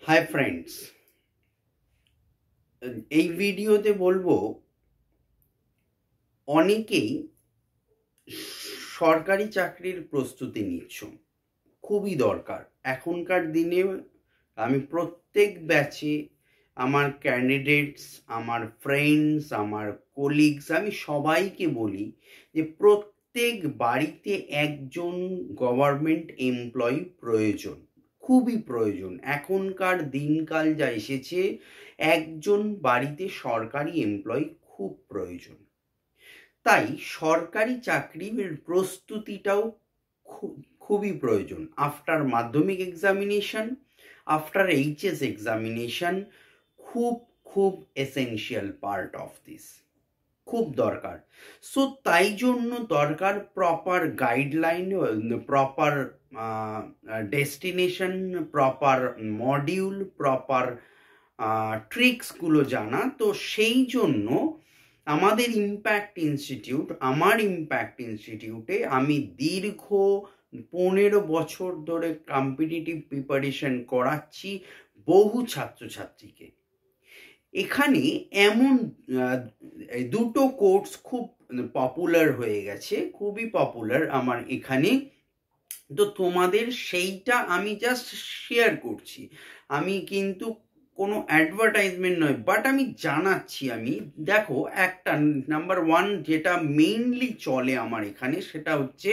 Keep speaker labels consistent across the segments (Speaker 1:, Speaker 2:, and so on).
Speaker 1: Hi friends, এই ভিডিওতে বলবো অনেকেই সরকারি চাকরির প্রস্তুতি নিচ্ছ, খুবই দরকার। এখনকার দিনে আমি প্রত্যেক ব্যাচে আমার ক্যান্ডিডেটস, আমার ফ্রেন্ডস, আমার কলিগস, আমি সবাইকে বলি যে প্রত্যেক বাড়িতে একজন গভর্নমেন্ট এমপ্লয়ি প্রয়োজন, খুবই প্রয়োজন। এখনকার দিনকাল যা এসেছে, একজন বাড়িতে সরকারি এমপ্লয়ি খুব প্রয়োজন। তাই সরকারি চাকরির প্রস্তুতিটাও খুবই প্রয়োজন। আফটার মাধ্যমিক এক্সামিনেশন, আফটার এইচএস এক্সামিনেশন, খুব খুব এসেনশিয়াল পার্ট অফ দিস, খুব দরকার। সো তাই জন্য দরকার proper guideline, proper destination, proper module, proper ট্রিক্সগুলো জানা। তো সেই জন্য আমাদের ইম্প্যাক্ট ইনস্টিটিউট, আমার ইম্প্যাক্ট ইনস্টিটিউটে আমি দীর্ঘ 15 বছর ধরে কম্পিটিটিভ প্রিপারেশন করাচ্ছি বহু ছাত্রছাত্রীকে। এখানে এমন দুটো কোর্স খুব পপুলার হয়ে গেছে, খুবই পপুলার আমার এখানে। তো তোমাদের সেইটা আমি জাস্ট শেয়ার করছি, আমি কিন্তু কোনো অ্যাডভার্টাইজমেন্ট নয়, বাট আমি জানাচ্ছি। আমি দেখো, একটা নাম্বার ওয়ান যেটা মেইনলি চলে আমার এখানে, সেটা হচ্ছে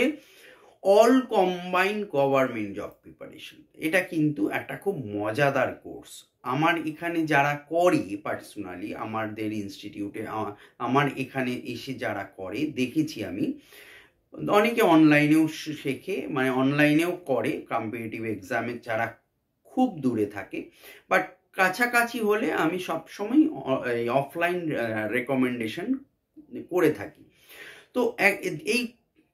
Speaker 1: all combined government job preparation. এটা কিন্তু একটা খুব মজাদার কোর্স। আমার এখানে যারা করে পার্সোনালি, আমাদের ইনস্টিটিউটে আমার এখানে এসে যারা করে দেখেছি আমি, অনেকে অনলাইনেও শেখে, মানে অনলাইনেও করে কম্পিটিটিভ এক্সামে যারা খুব দূরে থাকে। বাট কাছাকাছি হলে আমি সবসময় অফলাইন রেকমেন্ডেশন করে থাকি। তো এই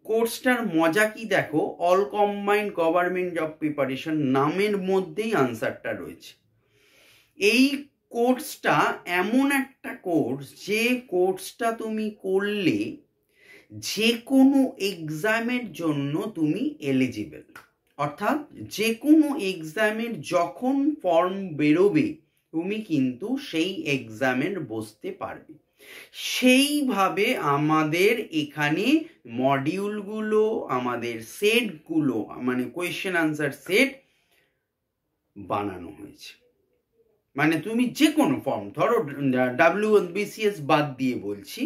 Speaker 1: কোর্সটার মজা কি দেখো, all combined government job preparation নামের মধ্যেই আনসারটা রয়েছে। এই কোর্সটা এমন একটা কোর্স, যে কোর্সটা তুমি করলে যে কোনো এক্সামের জন্য তুমি এলিজিবল। অর্থাৎ যে কোনো এক্সামের যখন ফর্ম বেরোবে, তুমি কিন্তু সেই এক্সামের বসতে পারবে। সেইভাবে আমাদের এখানে মডিউলগুলো, আমাদের সেটগুলো, মানে কোয়েশ্চেন আনসার সেট বানানো হয়েছে। মানে তুমি যে কোনো ফর্ম, ধরো WBCS বাদ দিয়ে বলছি,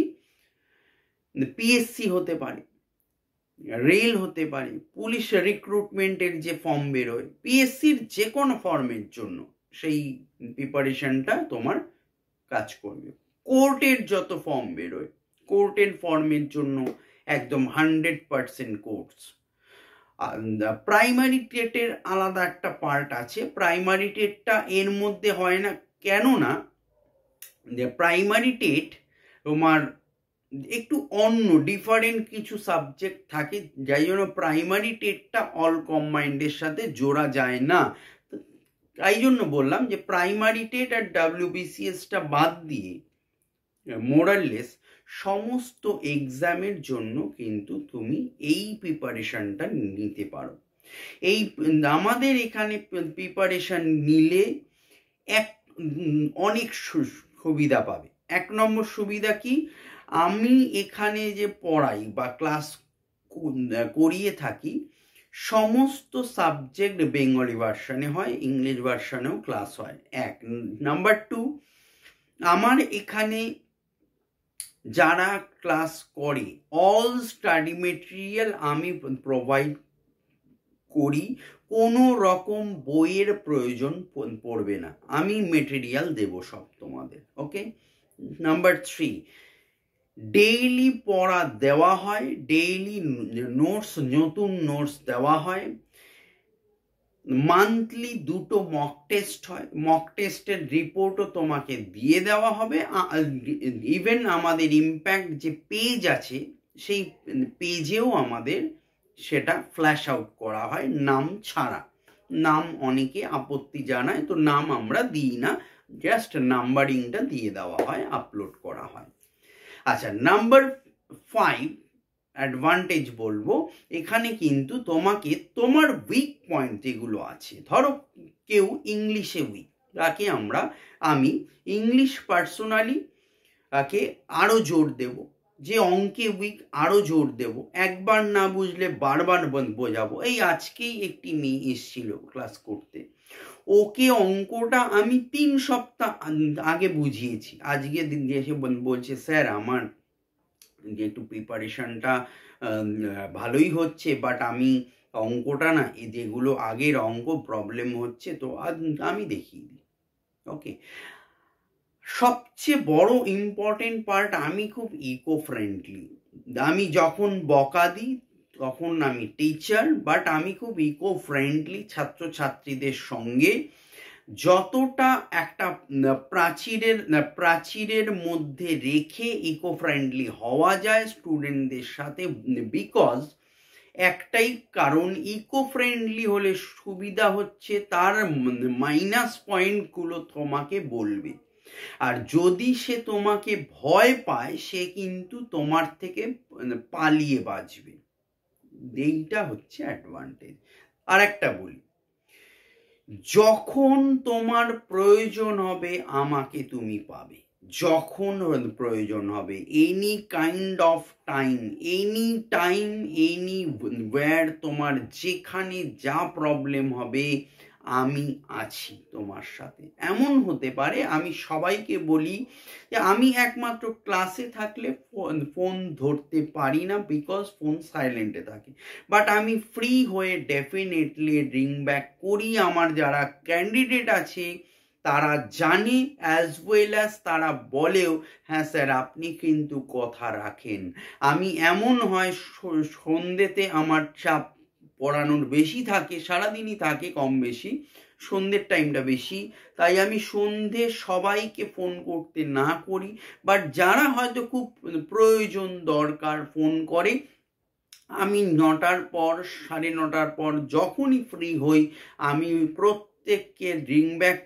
Speaker 1: পিএসসি হতে পারে, রেল হতে পারে, পুলিশ রিক্রুটমেন্টের যে ফর্ম বেরোয়, পিএসসির যে কোনো ফর্মের জন্য সেই প্রিপারেশনটা তোমার কাজ করবে। কোর্টের যত ফর্ম বেরোয়, কোর্টের ফর্মের জন্য একদম 100% কোর্স। প্রাইমারি টেটের আলাদা একটা পার্ট আছে, প্রাইমারি টেটটা এর মধ্যে হয় না। কেননা প্রাইমারি টেট তোমার একটু অন্য ডিফারেন্ট কিছু সাবজেক্ট থাকে, যাই জন্য প্রাইমারি টেটটা অল কম্বাইন্ডের সাথে জোড়া যায় না। তাই জন্য বললাম যে প্রাইমারি টেট আর WBCSটা বাদ দিয়ে মোরাললেস সমস্ত এক্সামের জন্য কিন্তু তুমি এই প্রিপারেশনটা নিতে পারো। এই আমাদের এখানে প্রিপারেশন নিলে অনেক সুবিধা পাবে। 1 নম্বর সুবিধা কি, আমি এখানে যে পড়াই বা ক্লাস করিয়ে থাকি, সমস্ত সাবজেক্ট বেঙ্গলি ভার্সনে হয়, ইংলিশ ভার্সনেও ক্লাস হয়। 1 নাম্বার 2, আমার এখানে যারা ক্লাস করে অল স্টাডি মেটেরিয়াল আমি প্রোভাইড করি, কোনো রকম বইয়ের প্রয়োজন পড়বে না, আমি মেটেরিয়াল দেব সব তোমাদের। ওকে। নাম্বার 3, ডেইলি পড়া দেওয়া হয়, ডেইলি নোটস, নতুন নোটস দেওয়া হয়। মান্থলি 2টো মক টেস্ট হয়, মক টেস্টের রিপোর্টও তোমাকে দিয়ে দেওয়া হবে। ইভেন আমাদের ইম্প্যাক্ট যে পেজ আছে, সেই পেজেও আমাদের সেটা ফ্ল্যাশ আউট করা হয় নাম ছাড়া। নাম অনেকে আপত্তি জানায়, তো নাম আমরা দিই না, জাস্ট নাম্বারিংটা দিয়ে দেওয়া হয়, আপলোড করা হয়। আচ্ছা, নাম্বার 5 অ্যাডভান্টেজ বলবো, এখানে কিন্তু তোমাকে তোমার উইক পয়েন্ট যেগুলো আছে, ধরো কেউ ইংলিশে উইক, তাকে আমি ইংলিশ পার্সোনালি তাকে আরও জোর দেব, যে অঙ্কে উইক আরও জোর দেব, একবার না বুঝলে বারবার বোঝাবো। এই আজকেই একটি মেয়ে এসেছিল ক্লাস করতে, ওকে অঙ্কটা আমি 3 সপ্তাহ আগে বুঝিয়েছি, আজকে এসে বলছে স্যার আমার যে একটু প্রিপারেশনটা ভালোই হচ্ছে, বাট আমি অঙ্কটা না যেগুলো আগের অঙ্ক প্রবলেম হচ্ছে, তো আমি দেখিয়ে দিই। ওকে, সবচেয়ে বড় ইম্পর্টেন্ট পার্ট, আমি খুব ইকো ফ্রেন্ডলি। আমি যখন বকা দিই তখন আমি টিচার, বাট আমি খুব ইকো ফ্রেন্ডলি ছাত্রছাত্রীদের সঙ্গে। যতটা একটা প্রাচীরের মধ্যে রেখে ইকো ফ্রেন্ডলি হওয়া যায় স্টুডেন্টদের সাথে, বিকজ একটাই কারণ, ইকো ফ্রেন্ডলি হলে সুবিধা হচ্ছে তার মাইনাস পয়েন্টগুলো তোমাকে বলবে, আর যদি সে তোমাকে ভয় পায় সে কিন্তু তোমার থেকে পালিয়ে বাঁচবে। এইটা হচ্ছে অ্যাডভান্টেজ। আর একটা বলি, যখন তোমার প্রয়োজন হবে আমাকে তুমি পাবে, যখন প্রয়োজন হবে, any kind of time, any time, anywhere, তোমার যেখানে যা প্রবলেম হবে আমি আছি তোমার সাথে। এমন হতে পারে, আমি সবাইকে বলি যে আমি একমাত্র ক্লাসে থাকলে ফোন ধরতে পারি না, বিকজ ফোন সাইলেন্টে থাকে, বাট আমি ফ্রি হয়ে ডেফিনেটলি রিং ব্যাক করি। আমার যারা ক্যান্ডিডেট আছে তারা জানে, অ্যাজ ওয়েল অ্যাজ তারা বলেও, হ্যাঁ স্যার আপনি কিন্তু কথা রাখেন। আমি এমন হয় সন্ধ্যেতে আমার চাপ পড়ানোর বেশি থাকে, সারাদিনই থাকে কম বেশি, সন্ধ্যের টাইমটা বেশি, তাই আমি সন্ধ্যে সবাইকে ফোন করতে না করি, বাট যারা হয়তো খুব প্রয়োজন দরকার ফোন করে, আমি 9টার পর 9:30 পর যখনই ফ্রি হই আমি প্রত্যেককে রিং ব্যাক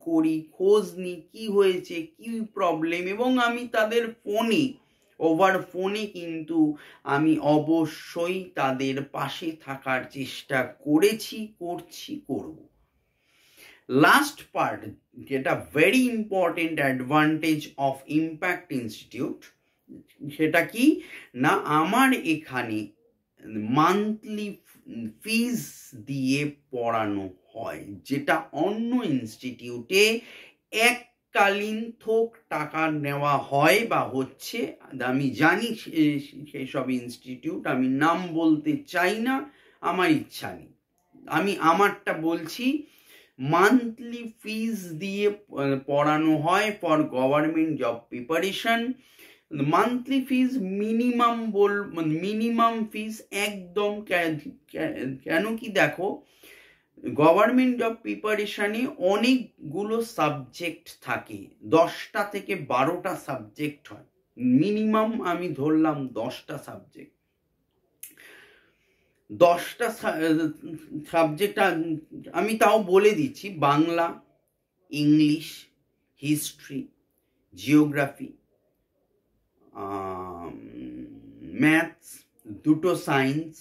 Speaker 1: করি, খোঁজ নিই কি হয়েছে, কি প্রবলেম, এবং আমি তাদের ওভার ফোনে কিন্তু আমি অবশ্যই তাদের পাশে থাকার চেষ্টা করেছি, করছি, করব। লাস্ট পার্ট, যেটা very important advantage of impact institute, সেটা কি না, আমার এখানে মান্থলি ফিজ দিয়ে পড়ানো হয়, যেটা অন্য ইনস্টিটিউটে এককালীন থোক টাকা নেওয়া হয় বা হচ্ছে। আমি জানি সেই সব ইনস্টিটিউট, আমি নাম বলতে চাই না, আমার ইচ্ছা নেই, আমি আমারটা বলছি। মান্থলি ফিজ দিয়ে পড়ানো হয় for government job preparation. Monthly fees minimum fees একদম, কেন কি দেখো, গভর্নমেন্ট জব প্রিপারেশনে অনেকগুলো সাবজেক্ট থাকে, 10টা থেকে 12টা সাবজেক্ট হয়, মিনিমাম আমি ধরলাম 10টা সাবজেক্ট। 10টা সাবজেক্ট আমি তাও বলে দিচ্ছি, Bangla, English, history, geography, maths, 2টো সায়েন্স,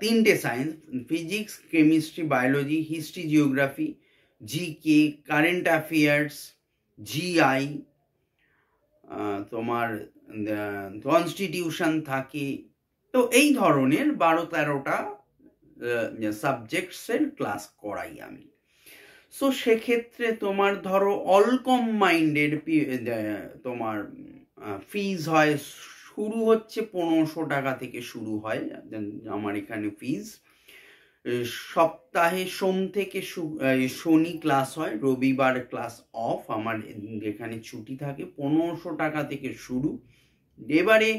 Speaker 1: 3টে science, physics, chemistry, biology, history, geography, GK, current affairs, GI, তোমার কনস্টিটিউশন থাকে। তো এই ধরনের 12-13টা সাবজেক্টসের ক্লাস করাই আমি। সো সেক্ষেত্রে তোমার ধরো অল কম্বাইন্ডের তোমার ফিজ হয়, শুরু হচ্ছে 1500 টাকা থেকে শুরু হয় আমার এখানে ফিজ। সপ্তাহে সোম থেকে শনি ক্লাস হয়, রবিবার ক্লাস অফ, আমার এখানে ছুটি থাকে। 1500 টাকা থেকে শুরু, এবারে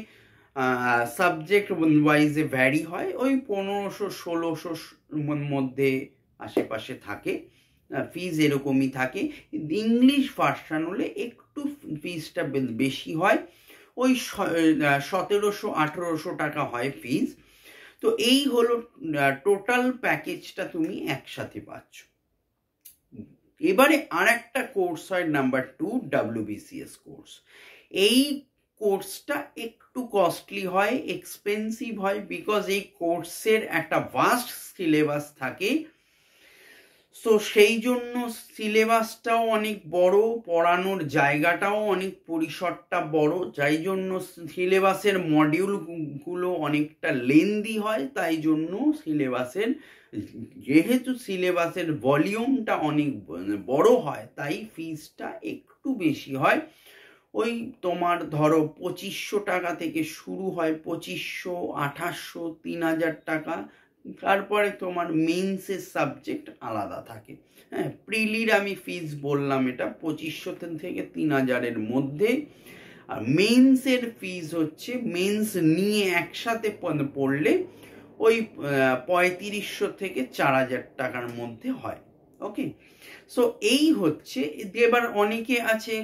Speaker 1: সাবজেক্ট ওয়াইজে ভ্যারি হয়, ওই 1500-1600 মধ্যে আশেপাশে থাকে ফিজ, এরকমই থাকে। ইংলিশ ভার্সান হলে একটু ফিজটা বেশি হয়, ওই 1700-1800 টাকা হয় ফিজ। তো এই হলো টোটাল প্যাকেজটা তুমি একসাথে পাচ্ছ। এবারে আর একটা কোর্স হয় নাম্বার 2, WBCS কোর্স। এই কোর্সটা একটু কস্টলি হয়, এক্সপেন্সিভ হয়, বিকজ এই কোর্সের একটা ভাস্ট সিলেবাস থাকে, সো সেই জন্য সিলেবাসটাও অনেক বড়, পড়ানোর জায়গাটাও অনেক পরিসরটা বড়, যাই জন্য সিলেবাসের মডিউলগুলো অনেকটা লেন্দি হয়। তাই জন্য যেহেতু সিলেবাসের ভলিউমটা অনেক বড় হয়, তাই ফিজটা একটু বেশি হয়। ওই তোমার ধরো 2500 টাকা থেকে শুরু হয়, 2500, 2800, 3000 টাকা। তারপরে তোমার মেন্সের সাবজেক্ট আলাদা থাকে। হ্যাঁ, প্রিলির আমি ফিজ বললাম এটা 2500 থেকে 3000-এর মধ্যে। আর মেন্সের ফিজ হচ্ছে, মেন্স নিয়ে একসাথে পড়লে ওই 3500 থেকে 4000 টাকার মধ্যে হয়। ওকে, সো এই হচ্ছে। এবার অনেকে আছে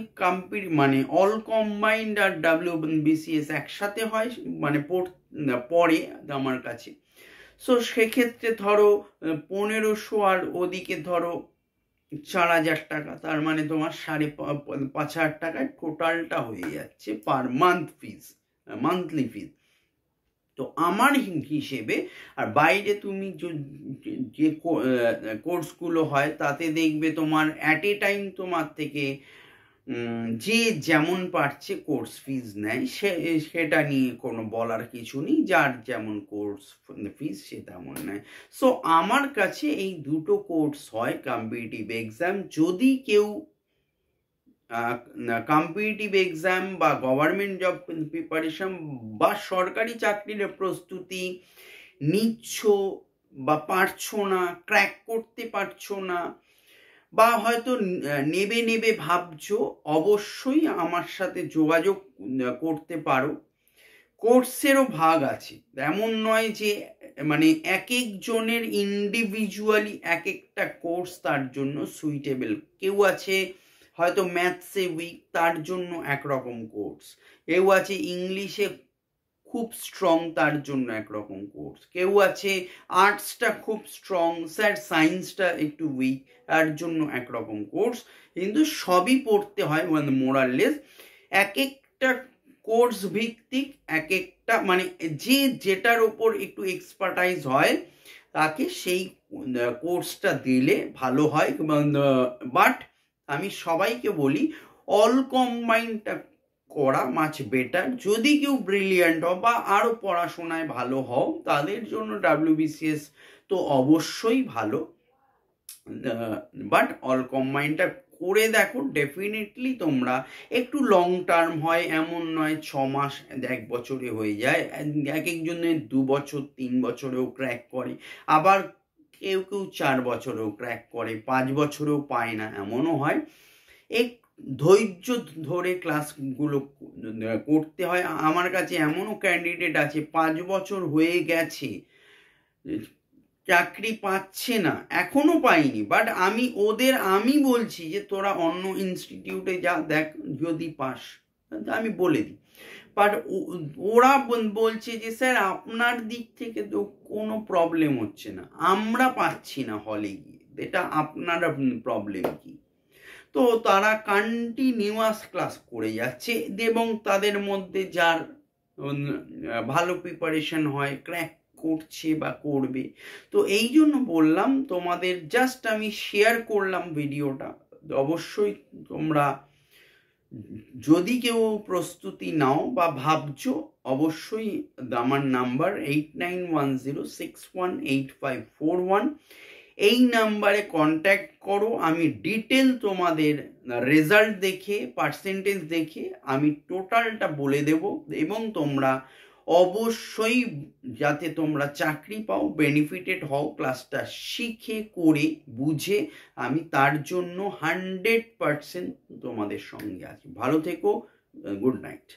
Speaker 1: মানে অল কম্বাইন্ড আর WBCS একসাথে হয়, মানে পড়ে আমার কাছে। সো সেক্ষেত্রে ধরো 1500 আর ওদিকে ধরো 4000 টাকা, তার মানে তোমার 5500 টাকায় টোটালটা হয়ে যাচ্ছে পার মান্থ ফিজ, মান্থলি ফিজ। তো আমার হিসেবে, আর বাইরে তুমি যে কোর্সগুলো হয় তাতে দেখবে তোমার অ্যাট এ টাইম তোমার থেকে যে যেমন পারছে কোর্স ফিজ নেয়, সেটা নিয়ে কোনো বলার কিছু নেই, যার যেমন কোর্স ফিজ সে তেমন নেয়। সো আমার কাছে এই দুটো কোর্স হয় কম্পিটিটিভ এক্সাম। যদি কেউ কম্পিটিটিভ এক্সাম বা গভর্নমেন্ট জব প্রিপারেশন বা সরকারি চাকরির প্রস্তুতি নিচ্ছ বা পারছো না, ক্র্যাক করতে পারছো না, বা হয়তো নেবে ভাবছো, অবশ্যই আমার সাথে যোগাযোগ করতে পারো। কোর্সেরও ভাগ আছে, এমন নয় যে মানে এক একজনের ইন্ডিভিজুয়ালি এক একটা কোর্স তার জন্য সুইটেবল। কেউ আছে হয়তো ম্যাথসে উইক, তার জন্য একরকম কোর্স। কেউ আছে ইংলিশে খুব স্ট্রং, তার জন্য একরকম কোর্স। কেউ আছে আর্টসটা খুব স্ট্রং, স্যার সায়েন্সটা একটু উইক, তার জন্য একরকম কোর্স। কিন্তু সবই পড়তে হয় মানে মোরাললেস। এক একটা কোর্স ভিত্তিক এক একটা, মানে যে যেটার ওপর একটু এক্সপার্টাইজ হয় তাকে সেই কোর্সটা দিলে ভালো হয়। বাট আমি সবাইকে বলি অল কম্বাইন্ডটা করা মাচ বেটার। যদি কেউ ব্রিলিয়ান্ট হও বা আরও পড়াশোনায় ভালো হও, তাদের জন্য WBCS তো অবশ্যই ভালো, বাট অল কম্বাইন্ডটা করে দেখো, ডেফিনেটলি তোমরা একটু লং টার্ম হয়, এমন নয় 6 মাস 1 বছরে হয়ে যায়। এক একজনের 2 বছর 3 বছরেও ক্র্যাক করে, আবার কেউ 4 বছরেও ক্র্যাক করে, 5 বছরেও পায় না, এমনও হয়। এক ধৈর্য ধরে ক্লাসগুলো করতে হয়। আমার কাছে এমনও ক্যান্ডিডেট আছে 5 বছর হয়ে গেছে, চাকরি পাচ্ছে না, এখনো পাইনি, বাট আমি বলছি যে তোরা অন্য ইনস্টিটিউটে যা, দেখ যদি পাস, আমি বলে দিই। বাট ওরা বলছে যে স্যার আপনার দিক থেকে তো কোনো প্রবলেম হচ্ছে না, আমরা পাচ্ছি না হলে গিয়ে, এটা আপনার প্রবলেম কি? তো তারা কন্টিনিউয়াস ক্লাস করে যাচ্ছে, এবং তাদের মধ্যে যার ভালো প্রিপারেশন হয়, ক্র্যাক করছে বা করবে। তো এই জন্য বললাম তোমাদের, জাস্ট আমি শেয়ার করলাম ভিডিওটা। অবশ্যই তোমরা যদি কেউ প্রস্তুতি নাও বা ভাবছো, অবশ্যই আমার নাম্বার 8910618541, এই নাম্বারে কন্ট্যাক্ট করো। আমি ডিটেল তোমাদের রেজাল্ট দেখে, পার্সেন্টেজ দেখে আমি টোটালটা বলে দেব, এবং তোমরা অবশ্যই যাতে তোমরা চাকরি পাও, বেনিফিটেড হও, ক্লাসটা শিখে করে বুঝে, আমি তার জন্য 100% তোমাদের সঙ্গে আছি। ভালো থেকো, গুড নাইট।